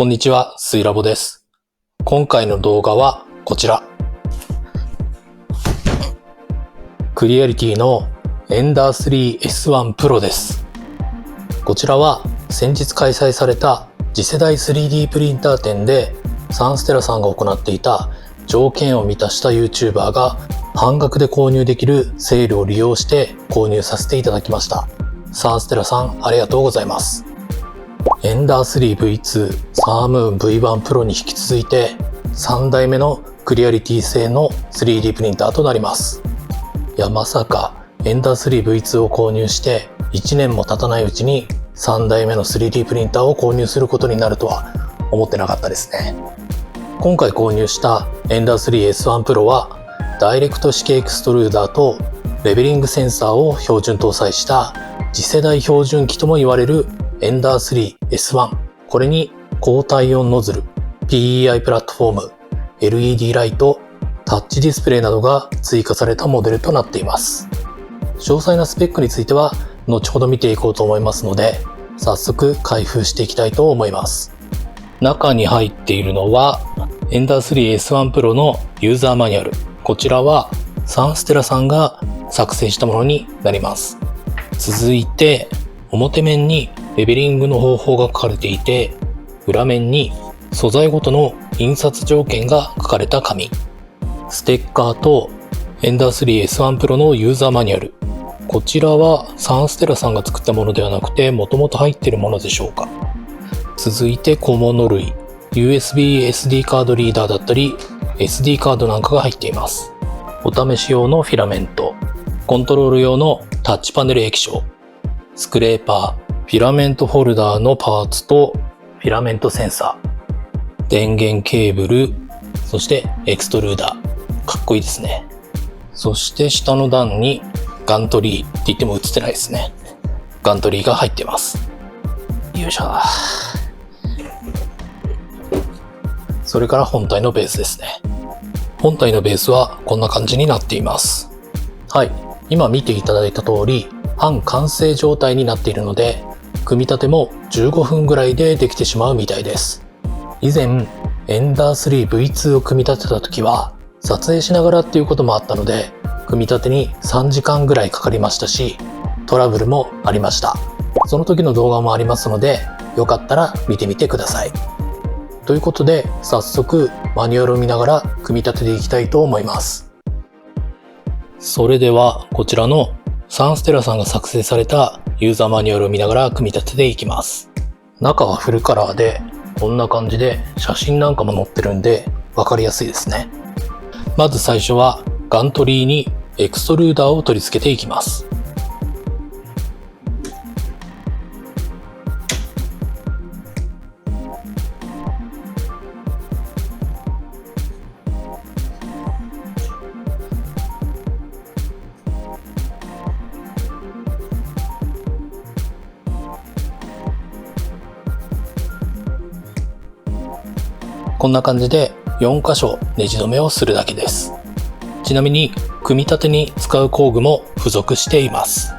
こんにちは、スイラボです。今回の動画はこちら。クリアリティのエンダー 3S1 Pro です。こちらは先日開催された次世代 3D プリンター展でサンステラさんが行っていた条件を満たした YouTuber が半額で購入できるセールを利用して購入させていただきました。サンステラさんありがとうございます。エンダー 3V2 サームーン V1 Pro に引き続いて3代目のクリアリティ製の 3D プリンターとなります。いやまさかエンダー 3V2 を購入して1年も経たないうちに3代目の 3D プリンターを購入することになるとは思ってなかったですね。今回購入したエンダー 3S1 Pro はダイレクト式エクストルーダーとレベリングセンサーを標準搭載した次世代標準機とも言われるエンダー 3S1。これに高体温ノズル、PEI プラットフォーム、LED ライト、タッチディスプレイなどが追加されたモデルとなっています。詳細なスペックについては後ほど見ていこうと思いますので、早速開封していきたいと思います。中に入っているのはエンダー 3S1 Pro のユーザーマニュアル。こちらはサンステラさんが作成したものになります。続いて表面にレベリングの方法が書かれていて、裏面に素材ごとの印刷条件が書かれた紙、ステッカーとエンダー 3S1 Pro のユーザーマニュアル。こちらはサンステラさんが作ったものではなくて、もともと入っているものでしょうか。続いて小物類、USB SD カードリーダーだったり SD カードなんかが入っています。お試し用のフィラメント、コントロール用のタッチパネル液晶、スクレーパー、フィラメントホルダーのパーツとフィラメントセンサー、電源ケーブル、そしてエクストルーダー。かっこいいですね。そして下の段にガントリーって言っても映ってないですね。ガントリーが入っています。よいしょ。それから本体のベースですね。本体のベースはこんな感じになっています。はい。今見ていただいた通り、半完成状態になっているので、組み立ても15分ぐらいでできてしまうみたいです。以前、エンダー 3V2 を組み立てた時は、撮影しながらっていうこともあったので、組み立てに3時間ぐらいかかりましたし、トラブルもありました。その時の動画もありますので、よかったら見てみてください。ということで、早速マニュアルを見ながら組み立てていきたいと思います。それでは、こちらのサンステラさんが作成されたユーザーマニュアルを見ながら組み立てていきます。中はフルカラーで、こんな感じで写真なんかも載ってるんで分かりやすいですね。まず最初はガントリーにエクストルーダーを取り付けていきます。こんな感じで4箇所ネジ止めをするだけです。ちなみに組み立てに使う工具も付属しています。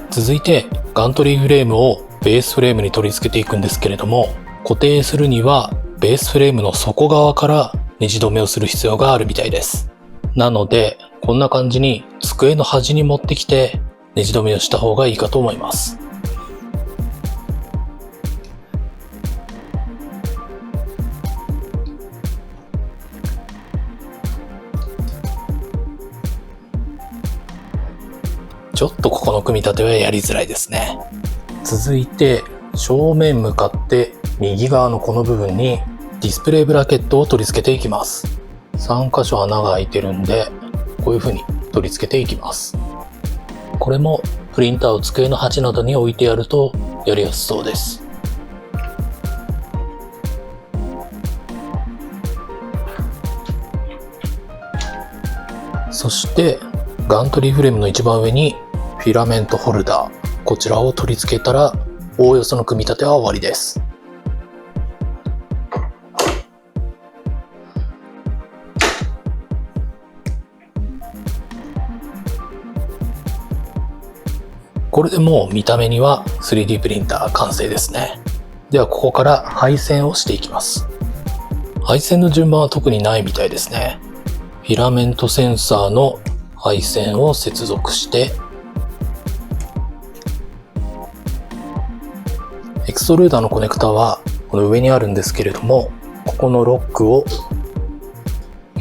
続いてガントリーフレームをベースフレームに取り付けていくんですけれども、固定するにはベースフレームの底側からネジ止めをする必要があるみたいです。なのでこんな感じに机の端に持ってきてネジ止めをした方がいいかと思います。ちょっとここの組み立てはやりづらいですね。続いて正面向かって右側のこの部分にディスプレイブラケットを取り付けていきます。3箇所穴が開いてるんで、こういう風に取り付けていきます。これもプリンターを机の端などに置いてやるとやりやすそうです。そしてガントリーフレームの一番上にフィラメントホルダー、こちらを取り付けたらおおよその組み立ては終わりです。これでもう見た目には 3D プリンター完成ですね。ではここから配線をしていきます。配線の順番は特にないみたいですね。フィラメントセンサーの配線を接続して、エクストルーダーのコネクタはこの上にあるんですけれども、ここのロックを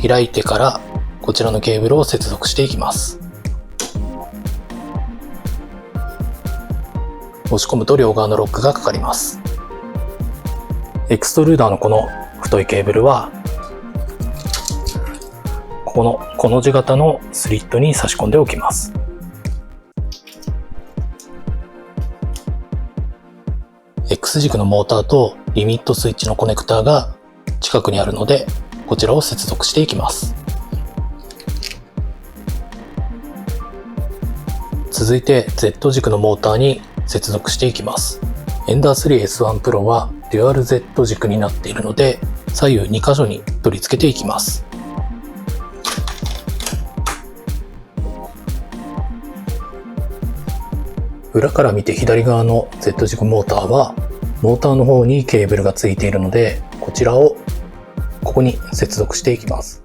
開いてからこちらのケーブルを接続していきます。押し込むと両側のロックがかかります。エクストルーダーのこの太いケーブルはこのコの字型のスリットに差し込んでおきます。X 軸のモーターとリミットスイッチのコネクターが近くにあるので、こちらを接続していきます。続いて Z 軸のモーターに接続していきます。エンダー 3S1 Pro はデュアル Z 軸になっているので、左右2箇所に取り付けていきます。裏から見て左側の Z 軸モーターはモーターの方にケーブルがついているので、こちらをここに接続していきます。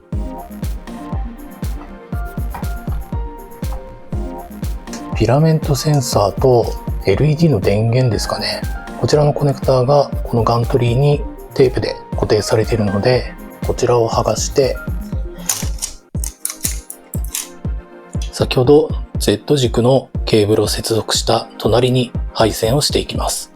フィラメントセンサーと LED の電源ですかね。こちらのコネクターがこのガントリーにテープで固定されているので、こちらを剥がして先ほど Z 軸のケーブルを接続した隣に配線をしていきます。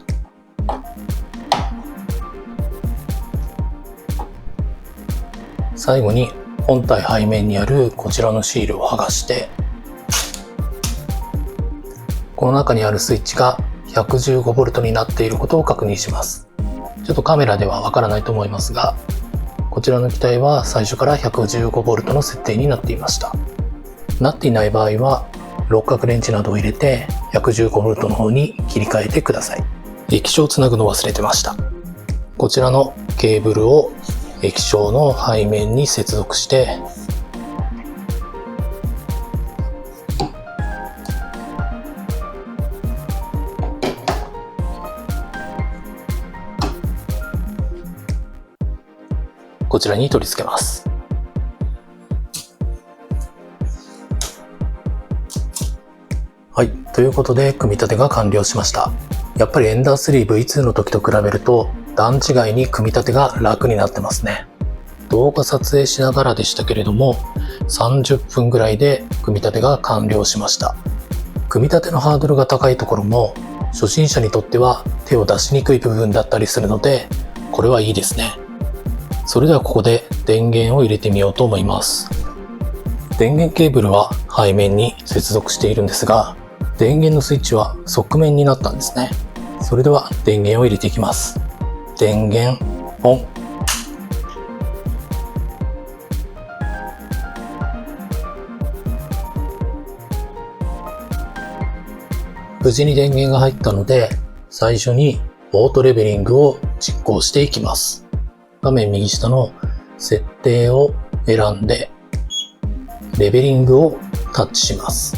最後に本体背面にあるこちらのシールを剥がして、この中にあるスイッチが 115V になっていることを確認します。ちょっとカメラではわからないと思いますが、こちらの機体は最初から 115V の設定になっていました。なっていない場合は六角レンチなどを入れて 115V の方に切り替えてください。液晶をつなぐの忘れてました。こちらのケーブルを液晶の背面に接続して、こちらに取り付けます。はい、ということで組み立てが完了しました。やっぱりエンダー 3V2 の時と比べると段違いに組み立てが楽になってますね。動画撮影しながらでしたけれども、30分ぐらいで組み立てが完了しました。組み立てのハードルが高いところも初心者にとっては手を出しにくい部分だったりするので、これはいいですね。それではここで電源を入れてみようと思います。電源ケーブルは背面に接続しているんですが、電源のスイッチは側面になったんですね。それでは電源を入れていきます。電源オン。無事に電源が入ったので、最初にオートレベリングを実行していきます。画面右下の設定を選んで、レベリングをタッチします。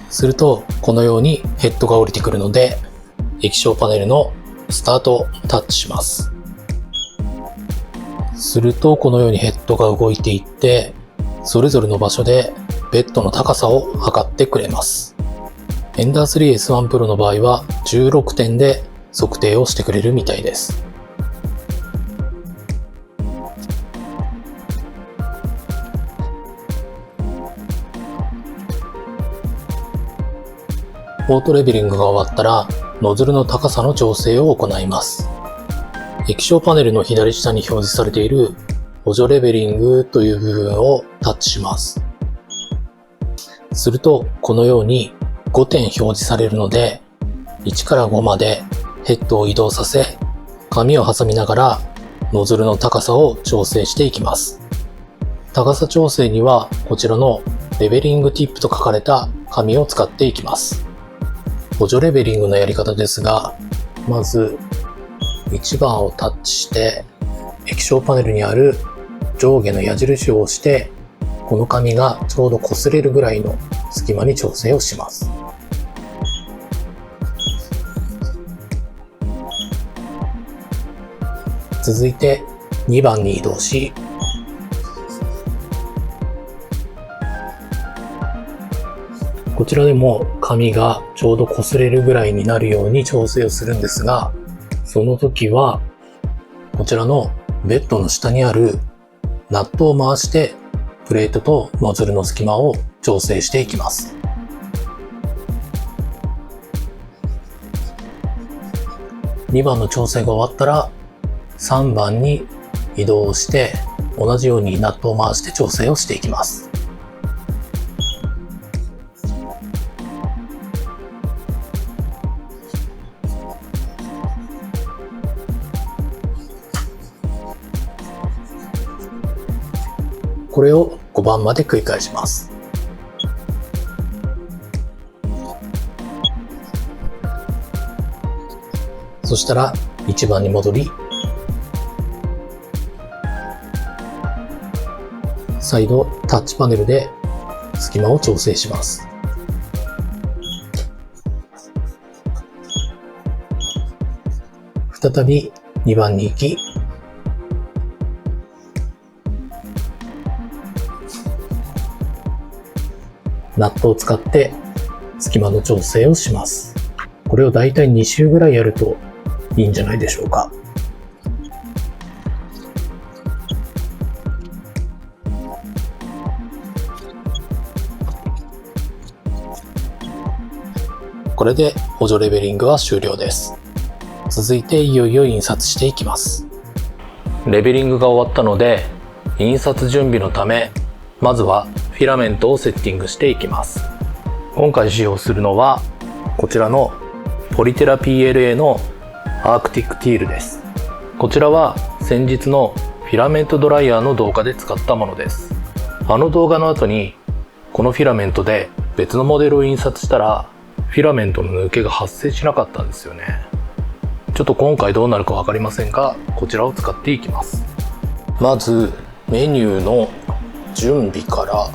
すると、このようにヘッドが降りてくるので、液晶パネルのスタートをタッチします。すると、このようにヘッドが動いていって、それぞれの場所でベッドの高さを測ってくれます。エンダー 3S1 Pro の場合は16点で測定をしてくれるみたいです。オートレベリングが終わったら、ノズルの高さの調整を行います。液晶パネルの左下に表示されている補助レベリングという部分をタッチします。すると、このように5点表示されるので、1から5までヘッドを移動させ、紙を挟みながらノズルの高さを調整していきます。高さ調整にはこちらのレベリングティップと書かれた紙を使っていきます。補助レベリングのやり方ですが、まず1番をタッチして、液晶パネルにある上下の矢印を押して、この紙がちょうど擦れるぐらいの隙間に調整をします。続いて2番に移動し、こちらでも紙がちょうど擦れるぐらいになるように調整をするんですが、その時はこちらのベッドの下にあるナットを回してプレートとノズルの隙間を調整していきます。2番の調整が終わったら3番に移動して同じようにナットを回して調整をしていきます。これを5番まで繰り返します。そしたら1番に戻り、再度タッチパネルで隙間を調整します。再び2番に行き、ナットを使って隙間の調整をします。これをだいたい2周ぐらいやるといいんじゃないでしょうか。これで補助レベリングは終了です。続いていよいよ印刷していきます。レベリングが終わったので、印刷準備のためまずはフィラメントをセッティングしていきます。今回使用するのはこちらのポリテラ PLA のアークティックティールです。こちらは先日のフィラメントドライヤーの動画で使ったものです。あの動画の後にこのフィラメントで別のモデルを印刷したらフィラメントの抜けが発生しなかったんですよね。ちょっと今回どうなるか分かりませんが、こちらを使っていきます。まずメニューの準備から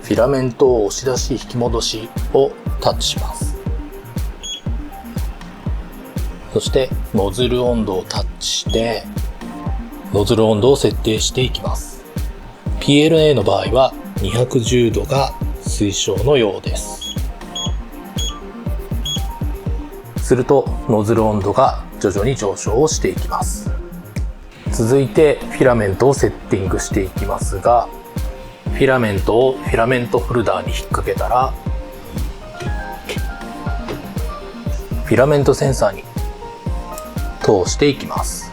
フィラメントを押し出し引き戻しをタッチします。そしてノズル温度をタッチしてノズル温度を設定していきます。 PLA の場合は210度が推奨のようです。するとノズル温度が徐々に上昇をしていきます。続いてフィラメントをセッティングしていきますが、フィラメントをフィラメントホルダーに引っ掛けたらフィラメントセンサーに通していきます。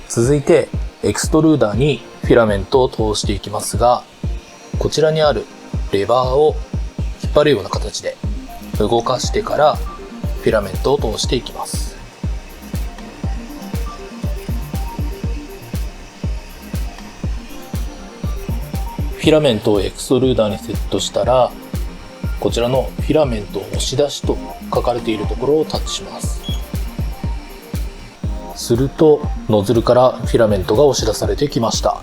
続いてエクストルーダーにフィラメントを通していきますが、こちらにあるレバーを引っ張るような形で動かしてからフィラメントを通していきます。フィラメントをエクストルーダーにセットしたら、こちらのフィラメントを押し出しと書かれているところをタッチします。するとノズルからフィラメントが押し出されてきました。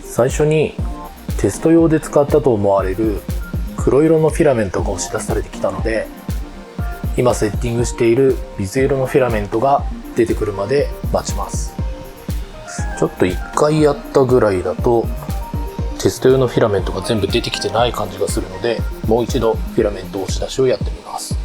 最初にテスト用で使ったと思われる黒色のフィラメントが押し出されてきたので、今セッティングしている水色のフィラメントが出てくるまで待ちます。ちょっと1回やったぐらいだとテスト用のフィラメントが全部出てきてない感じがするので、もう一度フィラメント押し出しをやってみます。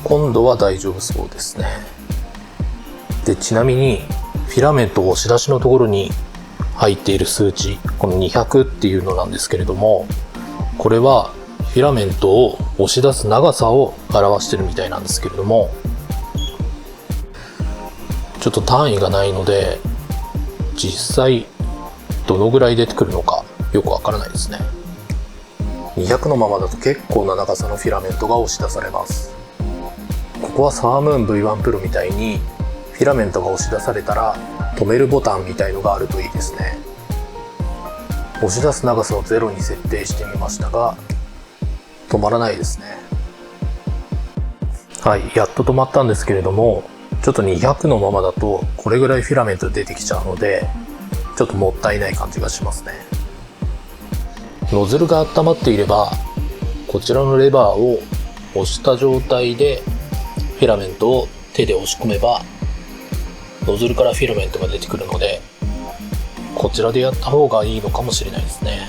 今度は大丈夫そうですね。で、ちなみにフィラメント押し出しのところに入っている数値、この200っていうのなんですけれども、これはフィラメントを押し出す長さを表してるみたいなんですけれども、ちょっと単位がないので実際どのぐらい出てくるのかよくわからないですね。200のままだと結構な長さのフィラメントが押し出されます。ここはサームーン V1 Pro みたいにフィラメントが押し出されたら止めるボタンみたいのがあるといいですね。押し出す長さを0に設定してみましたが、止まらないですね。はい、やっと止まったんですけれども、ちょっと200のままだとこれぐらいフィラメント出てきちゃうので、ちょっともったいない感じがしますね。ノズルが温まっていれば、こちらのレバーを押した状態でフィラメントを手で押し込めばノズルからフィラメントが出てくるので、こちらでやった方がいいのかもしれないですね。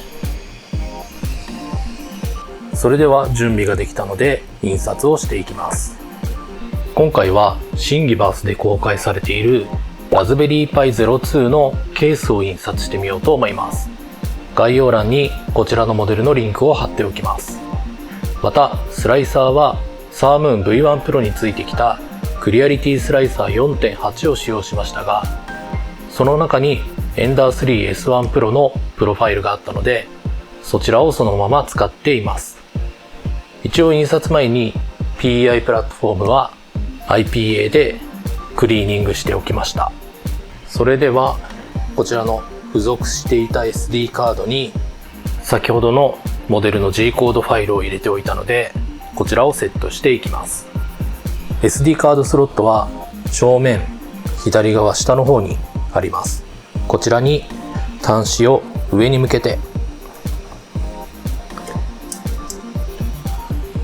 それでは準備ができたので印刷をしていきます。今回はシンギバースで公開されているラズベリーパイ02のケースを印刷してみようと思います。概要欄にこちらのモデルのリンクを貼っておきます。またスライサーはサームーン V1 Pro についてきたクリアリティスライサー 4.8 を使用しましたが、その中にエンダー 3S1 Pro のプロファイルがあったので、そちらをそのまま使っています。一応印刷前に PEI プラットフォームは IPA でクリーニングしておきました。それではこちらの付属していた SD カードに先ほどのモデルの G コードファイルを入れておいたので、こちらをセットしていきます。 SD カードスロットは正面左側下の方にあります。こちらに端子を上に向けて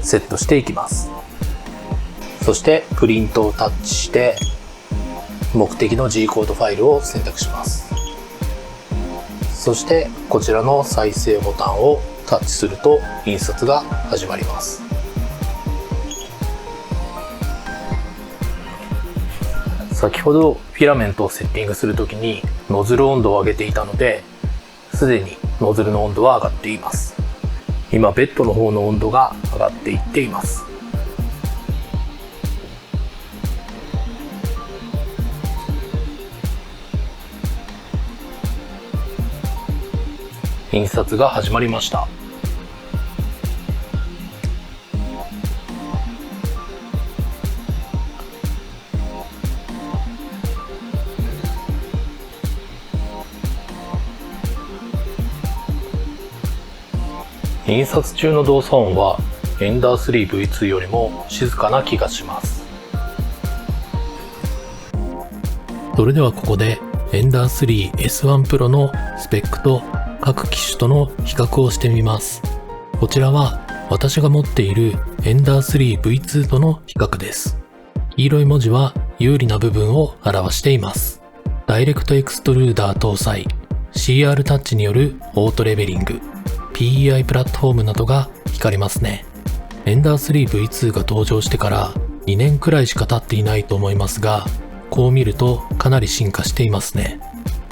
セットしていきます。そしてプリントをタッチして目的の G コードファイルを選択します。そしてこちらの再生ボタンをタッチすると印刷が始まります。先ほどフィラメントをセッティングするときにノズル温度を上げていたので、すでにノズルの温度は上がっています。今ベッドの方の温度が上がっていっています。印刷が始まりました。印刷中の動作音はエンダー 3V2 よりも静かな気がします。それではここでエンダー 3S1 Pro のスペックと各機種との比較をしてみます。こちらは私が持っているエンダー 3V2 との比較です。黄色い文字は有利な部分を表しています。ダイレクトエクストルーダー搭載、CR タッチによるオートレベリング、PEI プラットフォームなどが光りますね。エンダー 3V2 が登場してから2年くらいしか経っていないと思いますが、こう見るとかなり進化していますね。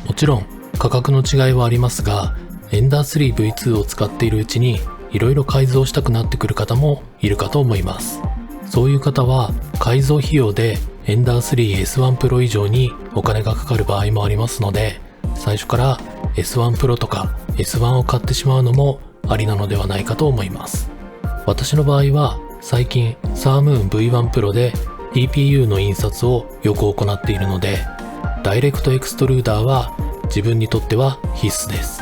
もちろん価格の違いはありますが、エンダー 3V2 を使っているうちにいろいろ改造したくなってくる方もいるかと思います。そういう方は改造費用でエンダー 3S1 Pro 以上にお金がかかる場合もありますので、最初から S1 Pro とか S1 を買ってしまうのもありなのではないかと思います。私の場合は最近サームーン V1 Pro で TPU の印刷をよく行っているので、ダイレクトエクストルーダーは自分にとっては必須です。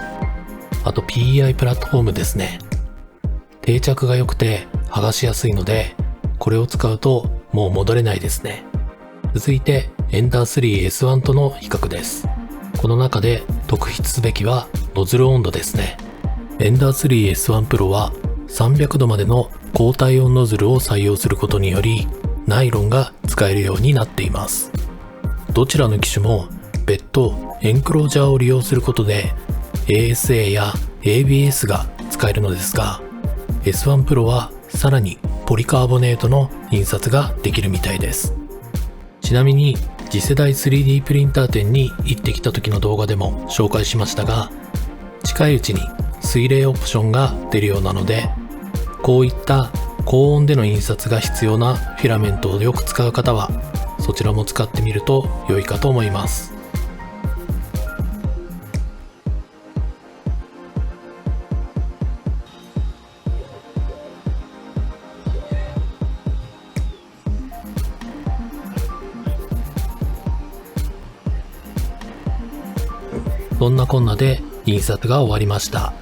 あと PEI プラットフォームですね。定着が良くて剥がしやすいので、これを使うともう戻れないですね。続いてエンダー 3S1 との比較です。この中で特筆すべきはノズル温度ですね。エンダー 3S1 Pro は300度までの高体温ノズルを採用することにより、ナイロンが使えるようになっています。どちらの機種も別途エンクロージャーを利用することで ASA や ABS が使えるのですが、S1 Pro はさらにポリカーボネートの印刷ができるみたいです。ちなみに次世代 3D プリンター店に行ってきた時の動画でも紹介しましたが、近いうちに水冷オプションが出るようなので、こういった高温での印刷が必要なフィラメントをよく使う方はそちらも使ってみると良いかと思います。そんなこんなで印刷が終わりました。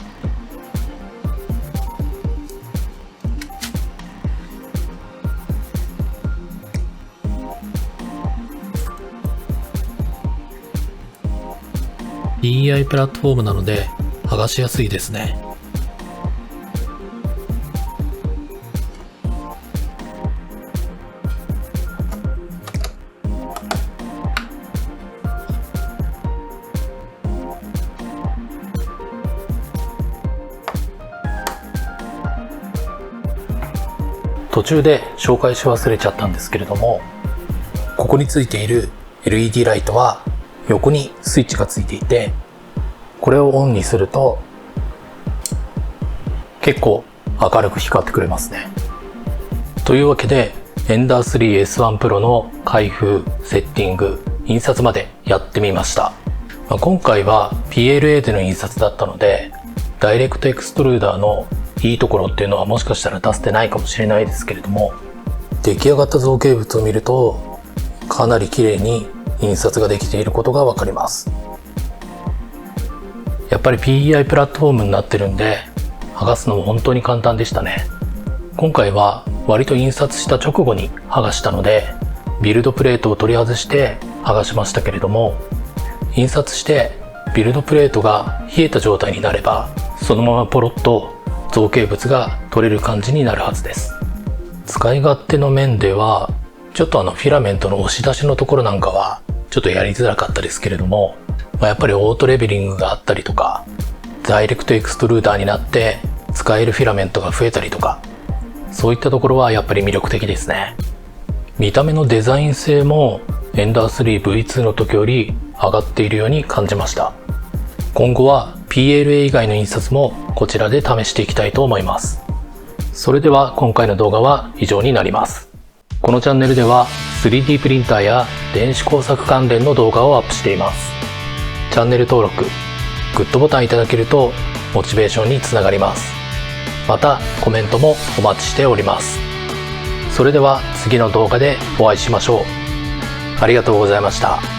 PEI プラットフォームなので剥がしやすいですね。途中で紹介し忘れちゃったんですけれども、ここについている LED ライトは横にスイッチがついていて、これをオンにすると結構明るく光ってくれますね。というわけで Ender 3 S1 Pro の開封、セッティング、印刷までやってみました。今回は PLA での印刷だったので、ダイレクトエクストルーダーのいいところっていうのはもしかしたら出せてないかもしれないですけれども、出来上がった造形物を見るとかなり綺麗に印刷ができていることがわかります。やっぱり PEI プラットフォームになってるんで剥がすのも本当に簡単でしたね。今回は割と印刷した直後に剥がしたので、ビルドプレートを取り外して剥がしましたけれども、印刷してビルドプレートが冷えた状態になればそのままポロッと造形物が取れる感じになるはずです。使い勝手の面ではちょっとフィラメントの押し出しのところなんかはちょっとやりづらかったですけれども、やっぱりオートレベリングがあったりとか、ダイレクトエクストルーダーになって使えるフィラメントが増えたりとか、そういったところはやっぱり魅力的ですね。見た目のデザイン性も Ender 3 V2 の時より上がっているように感じました。今後は PLA 以外の印刷もこちらで試していきたいと思います。それでは今回の動画は以上になります。このチャンネルでは 3D プリンターや電子工作関連の動画をアップしています。チャンネル登録、グッドボタンいただけるとモチベーションにつながります。またコメントもお待ちしております。それでは次の動画でお会いしましょう。ありがとうございました。